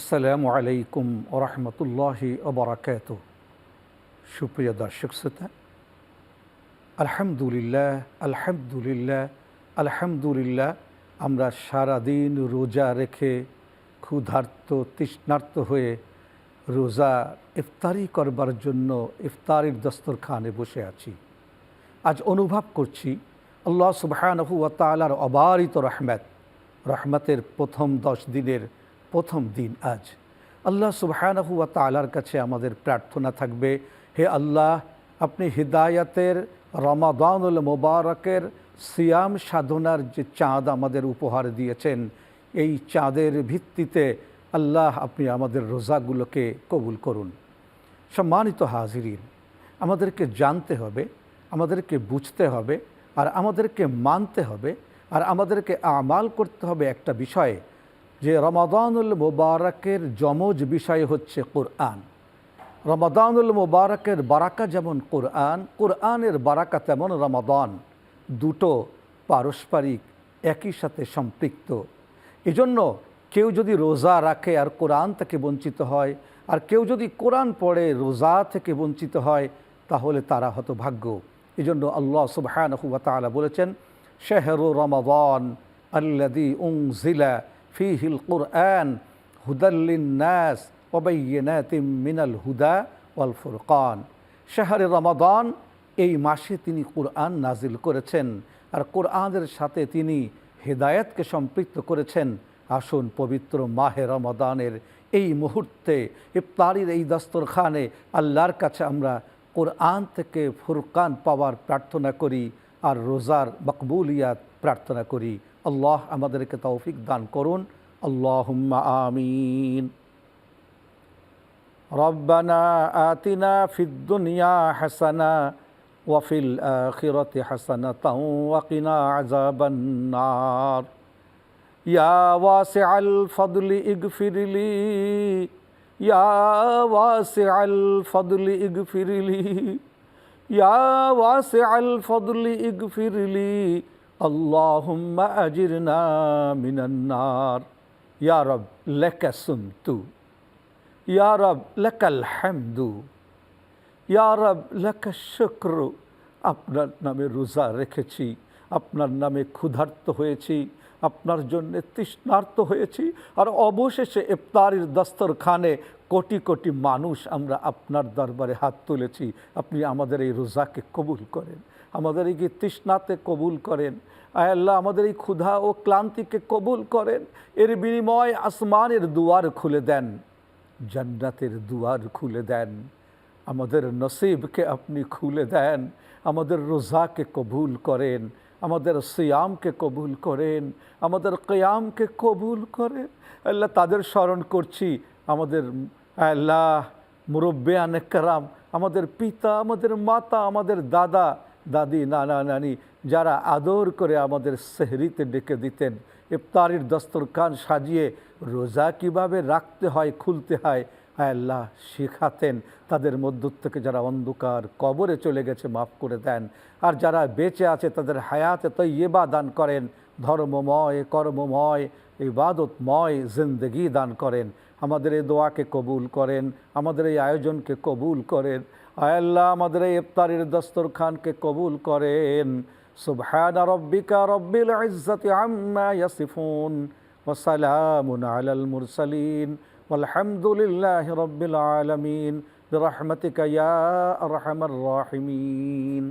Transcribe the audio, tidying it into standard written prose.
আসসালামু আলাইকুম ওয়া রাহমাতুল্লাহি ওয়া বারাকাতুহু। সুপ্রিয় দর্শক শ্রোতা, আলহামদুলিল্লাহ আলহামদুলিল্লাহ আলহামদুলিল্লাহ। আমরা সারাদিন রোজা রেখে ক্ষুধার্ত তৃষ্ণার্ত হয়ে রোজা ইফতারি করবার জন্য ইফতারির দস্তরখানে বসে আছি। আজ অনুভব করছি আল্লাহ সুবহানাহু ওয়া তাআলার অবারিত রহমতের প্রথম 10 দিনের প্রথম দিন আজ। আল্লাহ সুবহানাহু ওয়া তাআলার কাছে আমাদের প্রার্থনা থাকবে, হে আল্লাহ, আপনি হিদায়াতের রমাদানুল মুবারকের সিয়াম সাধনার যে চাঁদ আমাদের উপহার দিয়েছেন, এই চাঁদের ভিত্তিতে আল্লাহ আপনি আমাদের রোজাগুলোকে কবুল করুন। সম্মানিত হাজিরিন, আমাদেরকে জানতে হবে, আমাদেরকে বুঝতে হবে, আর আমাদেরকে মানতে হবে, আর আমাদেরকে আমাল করতে হবে একটা বিষয়ে, যে রমাদানুল মুবারকের যমজ বিষয় হচ্ছে কোরআন। রমাদানুল মুবারকের বারাকা যেমন কোরআন, কোরআনের বারাকা তেমন রমাদান, দুটো পারস্পরিক একই সাথে সম্পৃক্ত। এজন্য কেউ যদি রোজা রাখে আর কোরআন থেকে বঞ্চিত হয়, আর কেউ যদি কোরআন পড়ে রোজা থেকে বঞ্চিত হয়, তাহলে তারা হতভাগ্য। এজন্য আল্লাহ সুবহানাহু ওয়া তাআলা বলেছেন, শাহরু রমাদান আল্লাযী উনজিলা ফীহিল কুরআন হুদাল লিন-নাস ওয়া বায়্যিনাতিম মিনাল হুদা ওয়াল ফুরকান। শাহরে রমাদান, এই মাসে তিনি কুরআন নাজিল করেছেন, আর কোরআনের সাথে তিনি হেদায়েতকে সম্পৃক্ত করেছেন। আসুন পবিত্র মাহে রমাদানের এই মুহূর্তে ইফতারির এই দস্তরখানে আল্লাহর কাছে আমরা কোরআন থেকে ফুরকান পাওয়ার প্রার্থনা করি, আর রোজার মকবুলিয়াত প্রার্থনা করি। আল্লাহ আমাদেরকে তৌফিক দান করুন। আল্লাহুম্মা আমিন। রব্বানা আতিনা ফিদ দুনিয়া হাসানা ওয়া ফিল আখিরাতি হাসানাতাও ওয়া কিনা আযাবান নার। ইয়া ওয়াসিআল ফাদলি ইগফিরলি, ইয়া ওয়াসিআল ফাদলি ইগফিরলি, ইয়া ওয়াসিআল ফাদলি ইগফিরলি, আল্লাহুম্মা আজিরনা মিনান নার। ইয়া রব লাকা সুমতু, ইয়া রব লাকাল হামদু, ইয়া রব লাকা শুকরু। আপনার নামে রোজা রেখেছি, আপনার নামে ক্ষুধার্ত হয়েছি, আপনার জন্য তৃষ্ণার্ত হয়েছি, আর অবশেষে ইফতারির দস্তরখানে কোটি কোটি মানুষ আমরা আপনার দরবারে হাত তুলেছি। আপনি আমাদের এই রোজাকে কবুল করেন, আমাদের এই তৃষ্ণাতে কবুল করেন। আয় আল্লাহ, আমাদের এই ক্ষুধা ও ক্লান্তিকে কবুল করেন। এর বিনিময় আসমানের দুয়ার খুলে দেন, জান্নাতের দুয়ার খুলে দেন, আমাদের নসিবকে আপনি খুলে দেন। আমাদের রোজাকে কবুল করেন, আমাদের সিয়ামকে কবুল করেন, আমাদের কিয়ামকে কবুল করেন। আল্লাহ, তাদের স্মরণ করছি, আমাদের আল্লাহ মুরব্বিয়ানে কেরাম, আমাদের পিতা, আমাদের মাতা, আমাদের দাদা দাদি, নানা নানি, যারা আদর করে আমাদের সেহরিতে ডেকে দিতেন, ইফতারির দস্তরখান সাজিয়ে রোজা কিভাবে রাখতে হয়, খুলতে হয়, আল্লাহ শেখাতেন। তাদের মধ্য থেকে যারা অন্ধকার কবরে চলে গেছে, মাফ করে দেন। আর যারা বেঁচে আছে তাদের হায়াতে তৈয়বা দান করেন, ধর্মময় কর্মময় ইবাদতময় জিন্দগি দান করেন। আমাদের এই দোয়াকে কবুল করেন, আমাদের এই আয়োজনকে কবুল করেন। আয় আল্লাহ, আমাদের এই ইফতারির দস্তরখানকে কবুল করেন। সুবহান রাব্বিকা রব্বিল ইজ্জাতি আম্মা ইয়াসিফুন ওয়া সালামুন আলাল মুরসালিন ওয়ালহামদুলিল্লাহি রাব্বিল আলামিন বিরহমাতিকা ইয়া আরহামার রাহিমিন।